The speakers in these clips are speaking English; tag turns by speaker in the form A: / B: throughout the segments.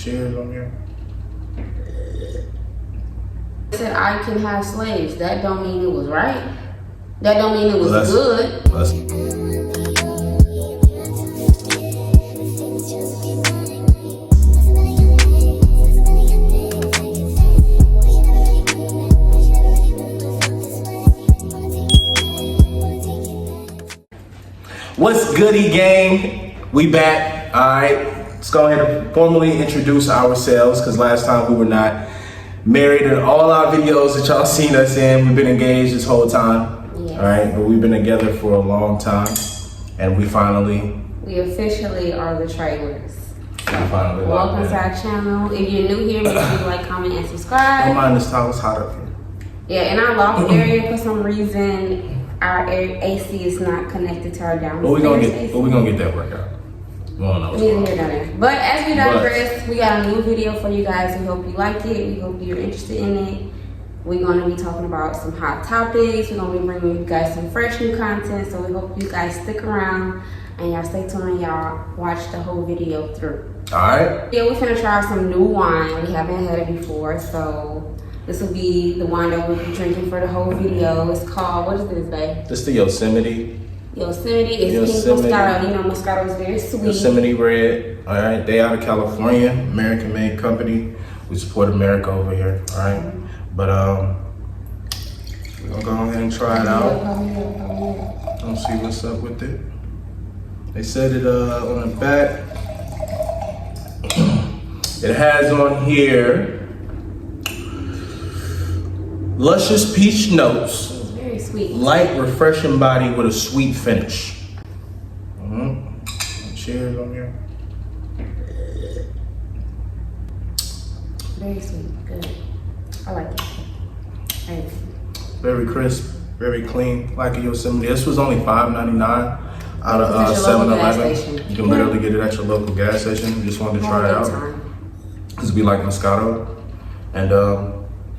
A: Cheers on here.
B: Said I can have slaves. That don't mean it was right. That don't mean it was good.
A: What's goody, gang? We back. All right. Let's go ahead and formally introduce ourselves, because last time we were not married. In all our videos that y'all seen us in, we've been engaged this whole time.
B: Yes.
A: All right, but we've been together for a long time, and we
B: officially are the Traylors.
A: Welcome
B: to our channel. If you're new here, make sure you like, comment, and subscribe.
A: Don't mind this towel, it's hot up here.
B: Yeah, in our loft area, for some reason, our AC is not connected to our downstairs.
A: But we gonna get that worked out.
B: But as we digress, we got a new video for you guys. We hope you like it. We hope you're interested in it. We're going to be talking about some hot topics. We're going to be bringing you guys some fresh new content. So we hope you guys stick around and y'all stay tuned and y'all watch the whole video through.
A: Alright.
B: Yeah, we're finna try some new wine. We haven't had it before. So this will be the wine that we'll be drinking for the whole video. It's called, what is this, babe?
A: This is the Yosemite.
B: Yosemite is pink Moscato. You know, Moscato is very sweet.
A: Yosemite red. All right, they out of California, American-made company. We support America over here. All right, but we're gonna go ahead and try it out. Let's see what's up with it. They said it on the back. It has on here luscious peach notes.
B: Very sweet.
A: Light, refreshing body with a sweet finish. Cheers on here.
B: Very sweet. Good. I like it. Very sweet.
A: Very crisp, very clean. Like a Yosemite. This was only $5.99 out of 7-Eleven. You can literally get it at your local gas station. Just wanted to try it out. Because we like Moscato. And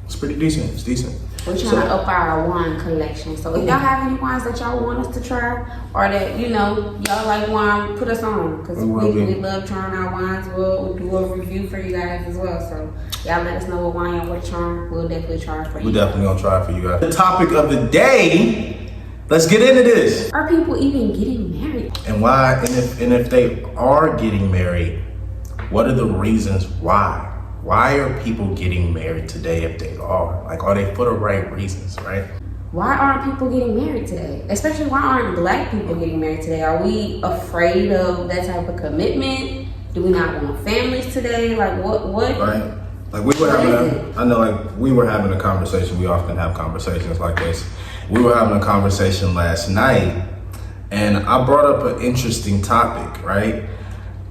A: it's pretty decent. It's decent.
B: We're trying to up our wine collection. So if y'all have any wines that y'all want us to try, or that, you know, y'all like wine, put us on. Because we love trying our wines. We'll do a review for you guys as well. So y'all let us know what wine y'all want to try. We'll definitely try it for you.
A: We're definitely going to try it for you guys. The topic of the day, let's get into this.
B: Are people even getting married?
A: And why, and if they are getting married, what are the reasons why? Why are people getting married today if they are? Like, are they for the right reasons, right?
B: Why aren't people getting married today? Especially, why aren't black people getting married today? Are we afraid of that type of commitment? Do we not want families today? Like, what?
A: Right. Like, we were having a conversation. We often have conversations like this. We were having a conversation last night, and I brought up an interesting topic, right?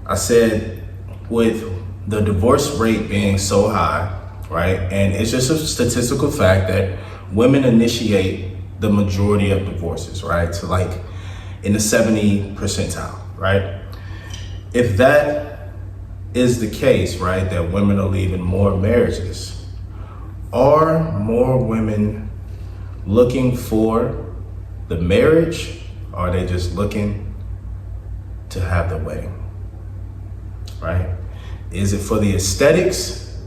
A: I said, with the divorce rate being so high, right? And it's just a statistical fact that women initiate the majority of divorces, right? So like in the 70 percentile, right? If that is the case, right, that women are leaving more marriages, are more women looking for the marriage, or are they just looking to have the wedding, right? Is it for the aesthetics,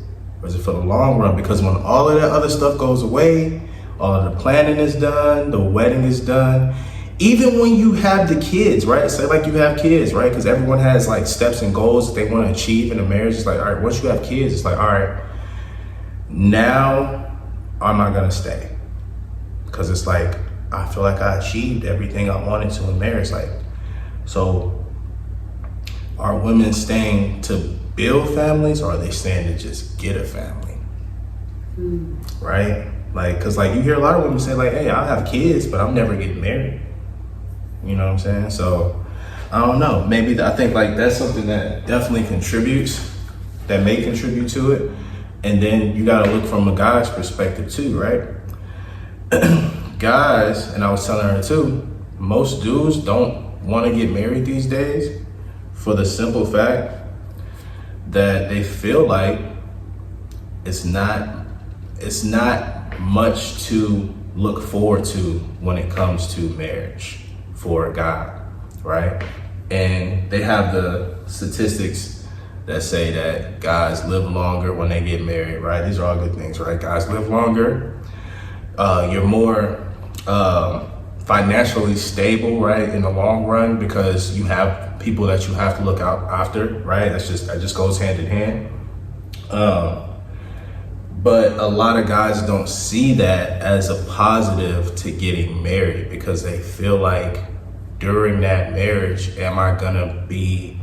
A: or is it for the long run? Because when all of that other stuff goes away, all of the planning is done, the wedding is done, even when you have the kids, right? Say like you have kids, right? Because everyone has like steps and goals that they want to achieve in a marriage. It's like, all right, once you have kids, it's like, all right, now am I gonna stay? Because it's like, I feel like I achieved everything I wanted to in marriage. Like, so are women staying to build families, or are they staying to just get a family? Right? Like, because like you hear a lot of women say like, hey, I'll have kids, but I'm never getting married. You know what I'm saying? So I don't know. Maybe I think like that's something that definitely contributes, that may contribute to it. And then you got to look from a guy's perspective too, right? Guys, and I was telling her too, most dudes don't want to get married these days for the simple fact that they feel like it's not much to look forward to when it comes to marriage for a guy, right? And they have the statistics that say that guys live longer when they get married, right? These are all good things, right? Guys live longer. You're more financially stable, right, in the long run, because you have people that you have to look out after, right? That just goes hand in hand. But a lot of guys don't see that as a positive to getting married, because they feel like during that marriage, am I gonna be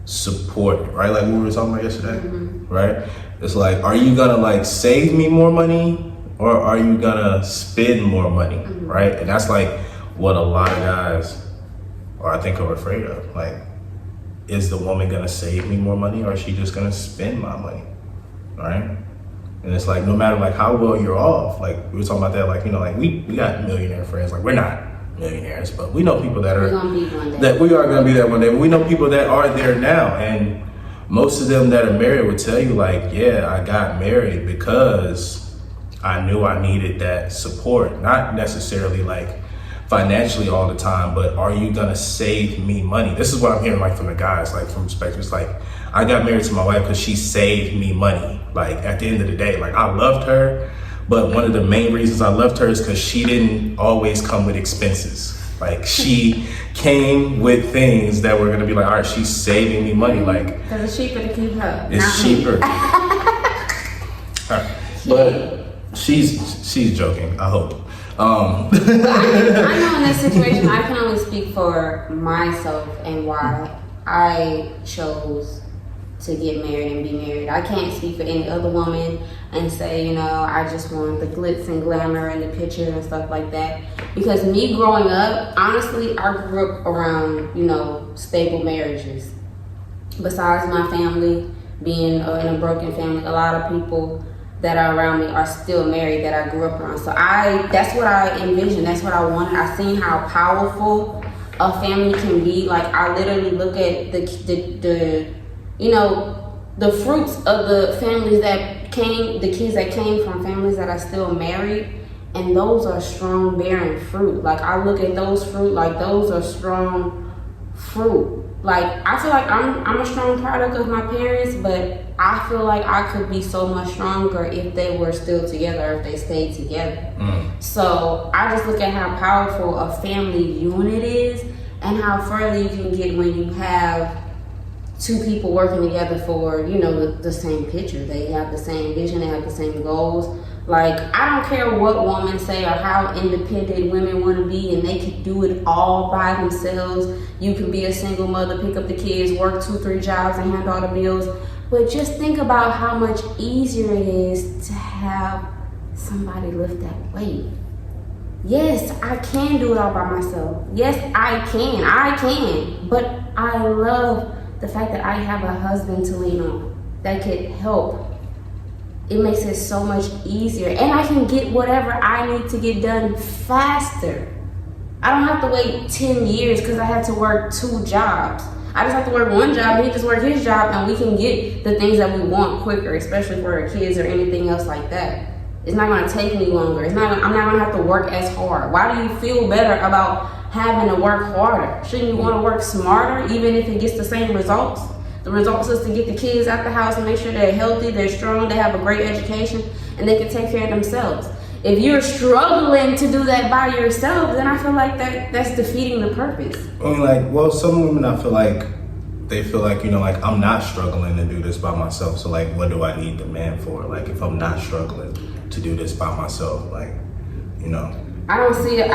A: supported, right? Like we were talking about yesterday, right? It's like, are you gonna like save me more money, or are you gonna spend more money, right? And that's like what a lot of guys are, I think, are afraid of. Like, is the woman gonna save me more money, or is she just gonna spend my money, right? And it's like, no matter like how well you're off, like we were talking about that, like, you know, like we got millionaire friends. Like, we're not millionaires, but we know people that are, that we are gonna be there one day. But we know people that are there now, and most of them that are married would tell you like, yeah, I got married because I knew I needed that support, not necessarily like financially all the time, but are you gonna save me money? This is what I'm hearing like from the guys, like from perspective. It's like, I got married to my wife because she saved me money. Like at the end of the day, like I loved her, but one of the main reasons I loved her is because she didn't always come with expenses. Like she came with things that were gonna be like, all right, she's saving me money. Like,
B: because it's cheaper to keep her.
A: It's cheaper. But she's joking, I hope.
B: I know in this situation, I can only speak for myself and why I chose to get married and be married. I can't speak for any other woman and say, you know, I just want the glitz and glamour and the pictures and stuff like that. Because me growing up, honestly, I grew up around, you know, stable marriages. Besides my family being in a broken family, a lot of people that are around me are still married that I grew up around. So that's what I envisioned. That's what I wanted. I seen how powerful a family can be. Like I literally look at the you know, the fruits of the families that came, the kids that came from families that are still married, and those are strong bearing fruit. Like I look at those fruit, like those are strong fruit. Like I feel like I'm a strong product of my parents, but I feel like I could be so much stronger if they were still together, if they stayed together. So I just look at how powerful a family unit is and how further you can get when you have two people working together for, you know, the same picture. They have the same vision, they have the same goals. Like, I don't care what women say or how independent women want to be, and they can do it all by themselves. You can be a single mother, pick up the kids, work 2-3 jobs and handle all the bills. But just think about how much easier it is to have somebody lift that weight. Yes, I can do it all by myself. Yes, I can. But I love the fact that I have a husband to lean on that could help. It makes it so much easier. And I can get whatever I need to get done faster. I don't have to wait 10 years because I had to work 2 jobs. I just have to work 1 job, he just work his job, and we can get the things that we want quicker, especially for our kids or anything else like that. It's not gonna take me longer. I'm not gonna have to work as hard. Why do you feel better about having to work harder? Shouldn't you wanna work smarter even if it gets the same results? The results is to get the kids out the house and make sure they're healthy, they're strong, they have a great education, and they can take care of themselves. If you're struggling to do that by yourself, then I feel like that's defeating the purpose.
A: I mean, like, well, some women, I feel like, they feel like, you know, like, I'm not struggling to do this by myself, so, like, what do I need the man for? Like, if I'm not struggling to do this by myself, like, you know.
B: I don't see it.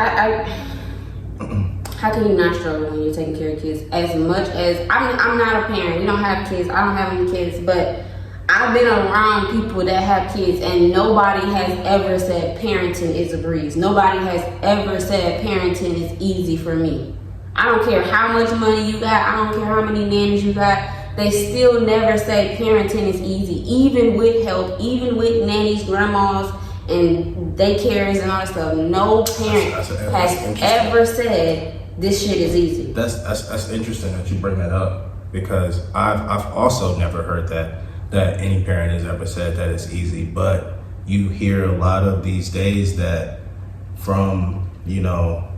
B: How can you not struggle when you're taking care of kids? As much as, I'm not a parent, we don't have kids, I don't have any kids, but I've been around people that have kids and nobody has ever said parenting is a breeze. Nobody has ever said parenting is easy for me. I don't care how much money you got, I don't care how many nannies you got, they still never say parenting is easy. Even with help, even with nannies, grandmas, and daycares and all that stuff, no parent has ever said this shit is easy.
A: That's interesting that you bring that up, because I've also never heard that any parent has ever said that it's easy. But you hear a lot of these days that from, you know,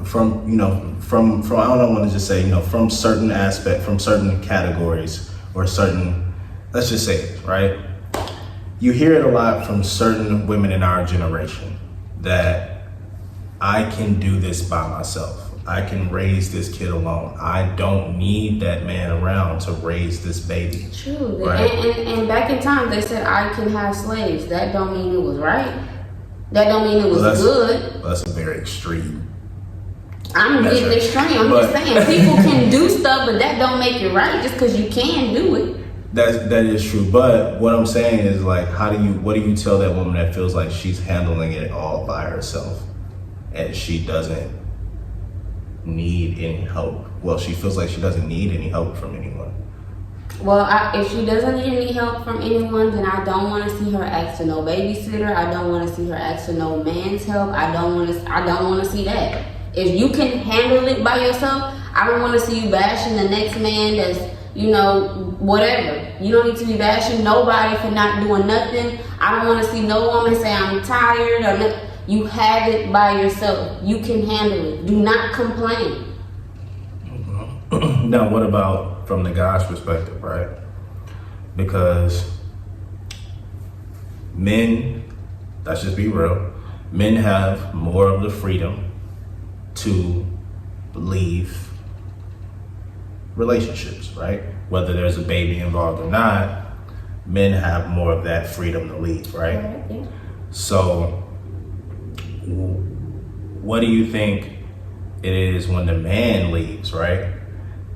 A: from I don't want to just say, from certain aspect, from certain categories or certain, let's just say it, right? You hear it a lot from certain women in our generation that I can do this by myself. I can raise this kid alone. I don't need that man around to raise this baby.
B: True.
A: Right?
B: And back in time, they said I can have slaves. That don't mean it was right. That don't mean it was good.
A: That's a very extreme.
B: I'm getting extreme. I'm just saying people can do stuff, but that don't make it right just because you can do it.
A: That is true. But what I'm saying is, like, what do you tell that woman that feels like she's handling it all by herself and she doesn't need any help? Well, she feels like she doesn't need any help from anyone.
B: Well, if she doesn't need any help from anyone, then I don't want to see her ask for no babysitter. I don't want to see her ask for no man's help. I don't want to see that. If you can handle it by yourself, I don't want to see you bashing the next man that's, whatever. You don't need to be bashing nobody for not doing nothing. I don't want to see no woman say I'm tired or nothing. You have it by yourself. You can handle it. Do not complain.
A: Now, what about from the guy's perspective, right? Because men, let's just be real, men have more of the freedom to leave relationships, right? Whether there's a baby involved or not, men have more of that freedom to leave, right?
B: Yeah.
A: So, what do you think it is when the man leaves, right?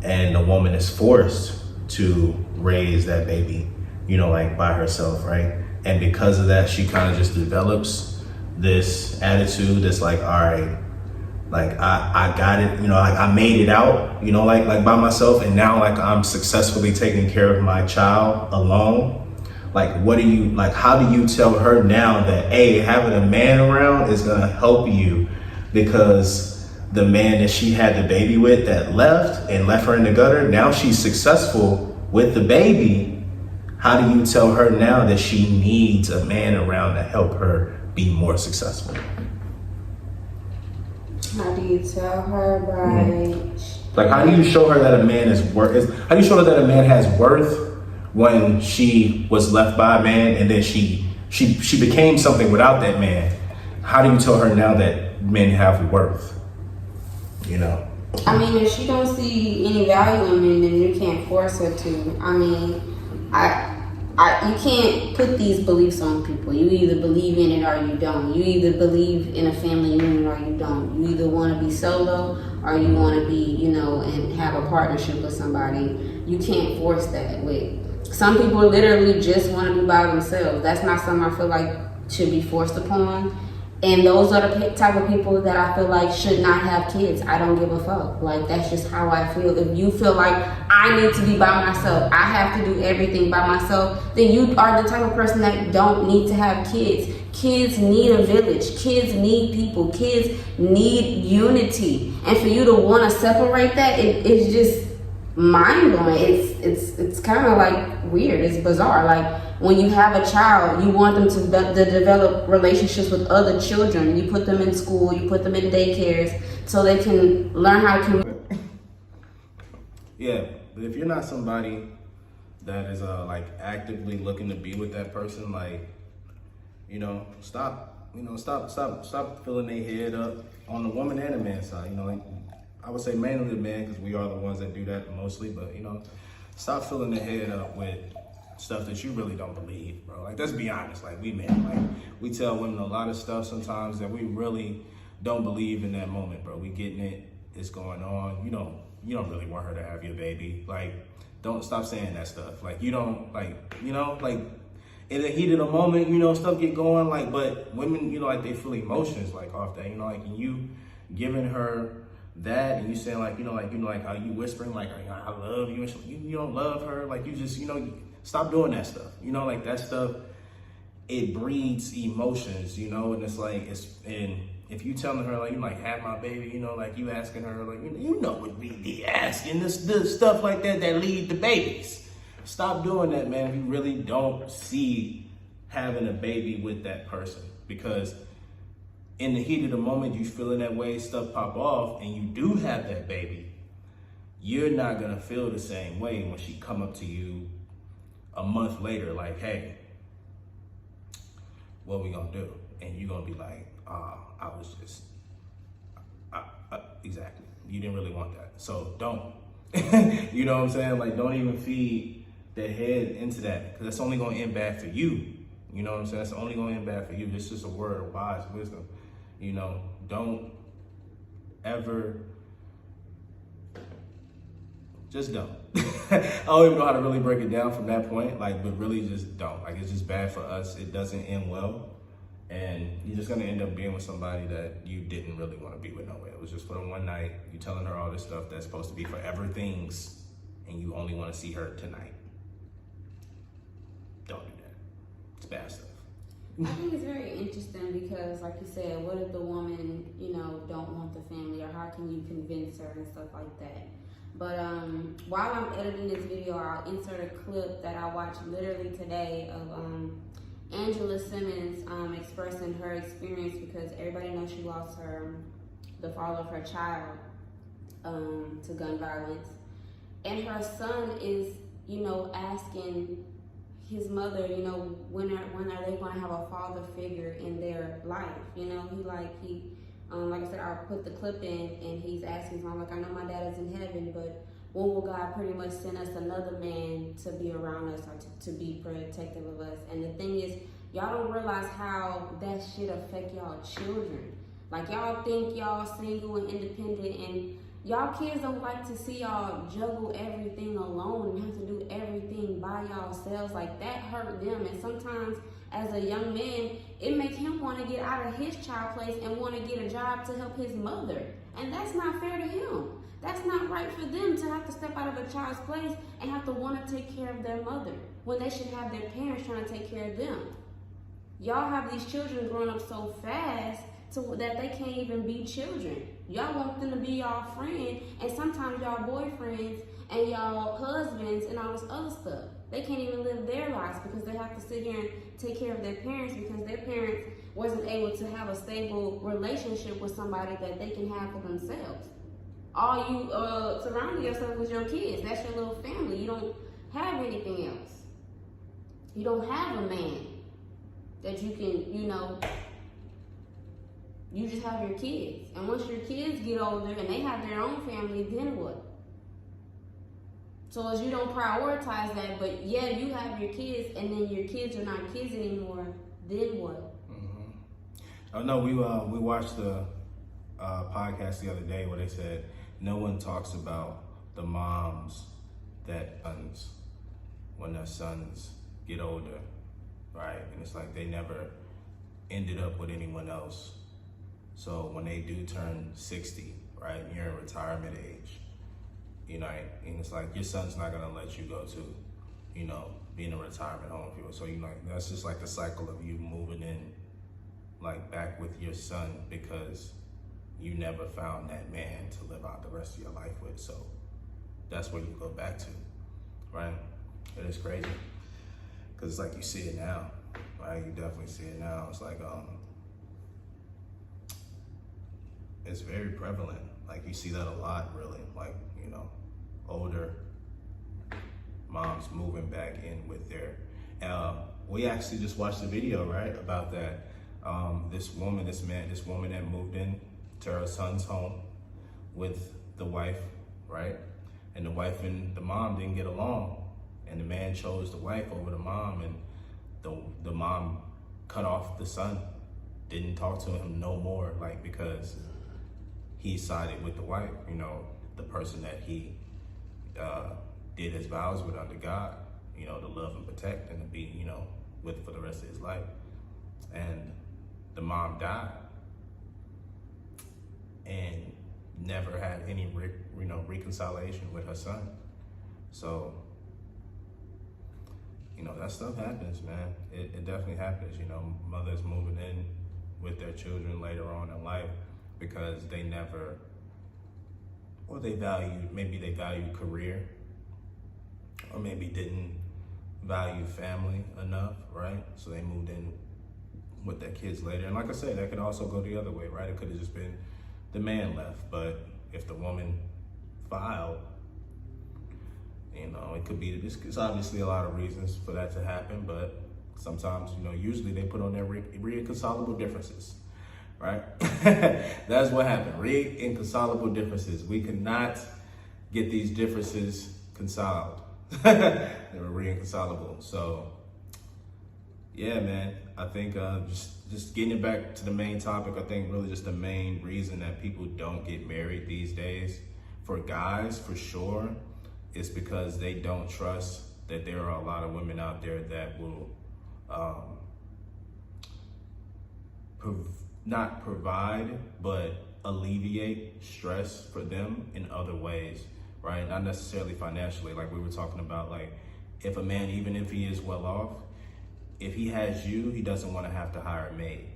A: And the woman is forced to raise that baby, like by herself, right? And because of that, she kind of just develops this attitude that's like, all right, like I got it, like I made it out, like by myself, and now like I'm successfully taking care of my child alone. Like, how do you tell her now that, hey, having a man around is gonna help you, because the man that she had the baby with that left her in the gutter, now she's successful with the baby. How do you tell her now that she needs a man around to help her be more successful?
B: How do you tell her by?
A: Like, how do you show her that a man is worth? How do you show her that a man has worth when she was left by a man and then she became something without that man? How do you tell her now that men have worth?
B: I mean, if she don't see any value in men, then you can't force her to. I mean, you can't put these beliefs on people. You either believe in it or you don't. You either believe in a family unit or you don't. You either want to be solo or you want to be, and have a partnership with somebody. You can't force that. Some people literally just want to be by themselves. That's not something I feel like should be forced upon. And those are the type of people that I feel like should not have kids. I don't give a fuck. Like, that's just how I feel. If you feel like I need to be by myself, I have to do everything by myself, then you are the type of person that don't need to have kids. Kids need a village. Kids need people. Kids need unity. And for you to want to separate that, it's just mind-blowing. It's kind of like weird. It's bizarre. Like, when you have a child, you want them to develop relationships with other children. You put them in school, you put them in daycares so they can learn how to.
A: Yeah, but if you're not somebody that is like actively looking to be with that person, like, stop filling their head up on the woman and the man side. Like, I would say mainly the man, because we are the ones that do that mostly. But stop filling their head up with stuff that you really don't believe, bro. Like, let's be honest. Like, we men, like, we tell women a lot of stuff sometimes that we really don't believe in that moment, bro. We getting it. It's going on. You don't really want her to have your baby. Like, don't stop saying that stuff. Like, you don't, like, like, in the heat of the moment, stuff get going. Like, but women, like, they feel emotions, like, off that. Like, and you giving her that, and you saying, like, like how you whispering, like, I love you, and you don't love her. Like, you just, stop doing that stuff. Like, that stuff, it breeds emotions, and it's like, and if you telling her, like, have my baby, like, you asking her, like, what we be asking, this stuff like that lead to babies. Stop doing that, man, if you really don't see having a baby with that person. Because in the heat of the moment, you feeling that way, stuff pop off, and you do have that baby, you're not gonna feel the same way when she come up to you a month later, like, hey, what we gonna do? And you're gonna be like, I was just, exactly. You didn't really want that. So don't, you know what I'm saying? Like, don't even feed the head into that, because that's only gonna end bad for you. You know what I'm saying? It's only gonna end bad for you. This is just a word of wise wisdom. You know, don't ever, just don't. I don't even know how to really break it down from that point, like, but really just don't. Like, it's just bad for us. It doesn't end well. And you're just gonna end up being with somebody that you didn't really wanna be with no way. It was just for the one night. You telling her all this stuff that's supposed to be forever things, and you only wanna see her tonight. Don't do that. It's bad stuff.
B: I think it's very interesting because, like you said, what if the woman, you know, don't want the family, or how can you convince her and stuff like that? But while I'm editing this video, I'll insert a clip that I watched literally today of Angela Simmons expressing her experience, because everybody knows she lost the father of her child to gun violence, and her son is, you know, asking his mother, you know, when are they going to have a father figure in their life? You know, like I said, I'll put the clip in, and he's asking him, like, I know my dad is in heaven, but when will God pretty much send us another man to be around us, or to be protective of us? And the thing is, y'all don't realize how that shit affect y'all children. Like, y'all think y'all single and independent, and y'all kids don't like to see y'all juggle everything alone and have to do everything by yourselves. Like, that hurt them. And sometimes as a young man, it makes him want to get out of his child place and want to get a job to help his mother. And that's not fair to him. That's not right for them to have to step out of a child's place and have to want to take care of their mother when they should have their parents trying to take care of them. Y'all have these children growing up so fast that they can't even be children. Y'all want them to be y'all friend, and sometimes y'all boyfriends and y'all husbands and all this other stuff. They can't even live their lives because they have to sit here and take care of their parents, because their parents wasn't able to have a stable relationship with somebody that they can have for themselves. All you surrounding yourself with your kids. That's your little family. You don't have anything else. You don't have a man that you can, you know, you just have your kids. And once your kids get older and they have their own family, then what? So as you don't prioritize that, but yeah, you have your kids, and then your kids are not kids anymore, then what?
A: Mm-hmm. Oh no, we watched the podcast the other day where they said no one talks about the moms that when their sons get older, right? And it's like they never ended up with anyone else. So when they do turn 60, right, you're in retirement age, you know, and it's like your son's not gonna let you go to, you know, be in a retirement home. So, you know, that's just like the cycle of you moving in, like, back with your son, because you never found that man to live out the rest of your life with. So that's where you go back to, right? It is crazy, because it's like you see it now, right? You definitely see it now. It's like, it's very prevalent. Like, you see that a lot, really. Like, you know, older moms moving back in with their, we actually just watched a video, right, about that. This woman that moved in to her son's home with the wife, right? And the wife and the mom didn't get along, and the man chose the wife over the mom, and the mom cut off the son, didn't talk to him no more, like, because he sided with the wife, you know, the person that he did his vows with under God, you know, to love and protect and to be, you know, with for the rest of his life. And the mom died and never had any, you know, reconciliation with her son. So, you know, that stuff happens, man. It definitely happens. You know, mothers moving in with their children later on in life because they never, or maybe they valued career, or maybe didn't value family enough, right? So they moved in with their kids later. And like I said, that could also go the other way, right? It could have just been the man left, but if the woman filed, you know, it could be, it's obviously a lot of reasons for that to happen, but sometimes, you know, usually they put on their irreconcilable differences, right? That's what happened, irreconcilable differences. We could not get these differences reconciled. They were irreconcilable. So, yeah, man, I think just getting it back to the main topic, I think really just the main reason that people don't get married these days, for guys, for sure, is because they don't trust that there are a lot of women out there that will not provide, but alleviate stress for them in other ways, right? Not necessarily financially, like we were talking about. Like, if a man, even if he is well off, if he has you, he doesn't want to have to hire a maid,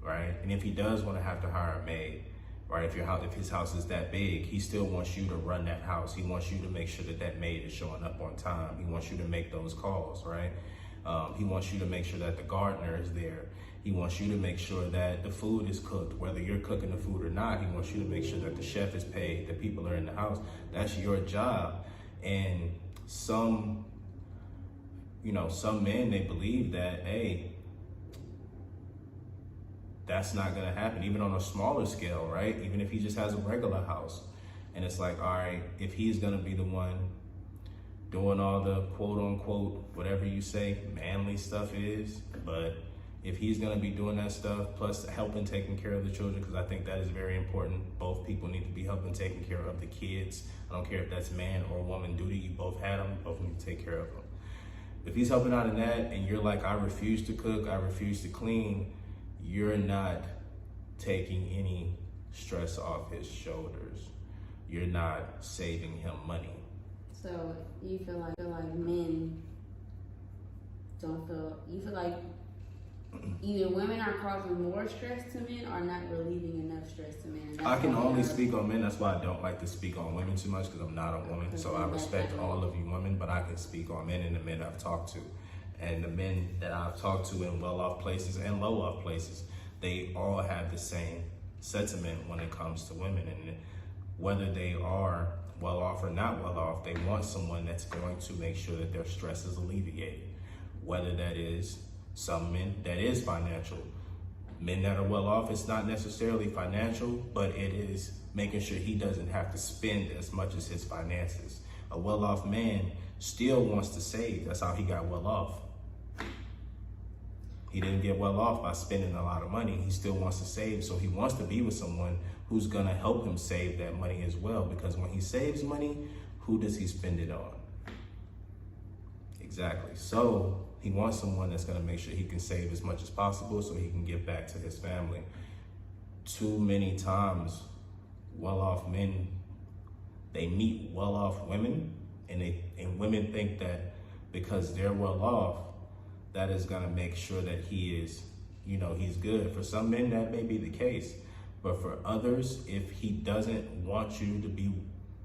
A: right? And if he does want to have to hire a maid, right, if his house is that big, he still wants you to run that house. He wants you to make sure that that maid is showing up on time. He wants you to make those calls, right? He wants you to make sure that the gardener is there. He wants you to make sure that the food is cooked, whether you're cooking the food or not. He wants you to make sure that the chef is paid, that people are in the house. That's your job. And some men, they believe that, hey, that's not gonna happen, even on a smaller scale, right? Even if he just has a regular house. And it's like, all right, if he's gonna be the one doing all the quote unquote, whatever you say, manly stuff is, but if he's gonna be doing that stuff, plus helping taking care of the children, because I think that is very important. Both people need to be helping taking care of the kids. I don't care if that's man or woman duty, you both had them, both need to take care of them. If he's helping out in that and you're like, I refuse to cook, I refuse to clean, you're not taking any stress off his shoulders. You're not saving him money.
B: So you feel like men don't feel, you feel like either women are causing more stress to men or not relieving enough stress to men?
A: I can only speak on men. That's why I don't like to speak on women too much, because I'm not a woman. So I respect all of you women, but I can speak on men and the men I've talked to. And the men that I've talked to in well-off places and low-off places, they all have the same sentiment when it comes to women. And whether they are well-off or not well-off, they want someone that's going to make sure that their stress is alleviated. Whether that is some men, that is financial. Men that are well-off, it's not necessarily financial, but it is making sure he doesn't have to spend as much as his finances. A well-off man still wants to save. That's how he got well-off. He didn't get well off by spending a lot of money. He still wants to save, so he wants to be with someone who's gonna help him save that money as well, because when he saves money, who does he spend it on? Exactly. So he wants someone that's gonna make sure he can save as much as possible so he can give back to his family. Too many times, well-off men, they meet well-off women, and women think that because they're well-off, that is gonna make sure that he is, he's good. For some men, that may be the case. But for others, if he doesn't want you to be,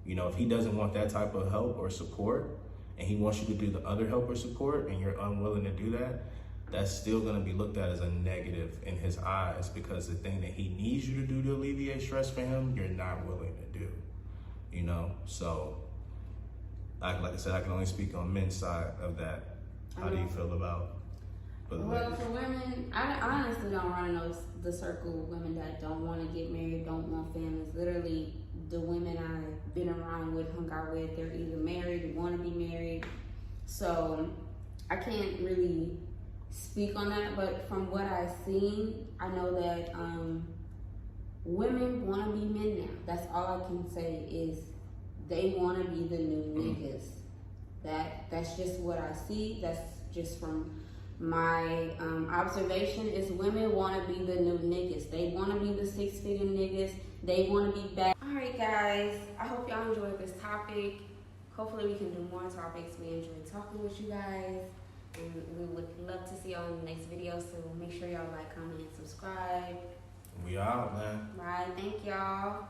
A: if he doesn't want that type of help or support, and he wants you to do the other help or support, and you're unwilling to do that, that's still gonna be looked at as a negative in his eyes, because the thing that he needs you to do to alleviate stress for him, you're not willing to do, So, like I said, I can only speak on men's side of that. How do you feel about?
B: Well, for women, I honestly don't run in the circle of women that don't want to get married, don't want families. Literally, the women I've been around with, hung out with, they're either married, want to be married. So I can't really speak on that, but from what I've seen, I know that women want to be men now. That's all I can say is they want to be the new niggas. That's just what I see. That's just from my observation is women want to be the new niggas. They want to be the six-figure niggas. They want to be back. All right, guys. I hope y'all enjoyed this topic. Hopefully we can do more topics. We enjoyed talking with you guys. And we would love to see y'all in the next video. So make sure y'all like, comment, and subscribe.
A: We out, man.
B: Bye. Thank y'all.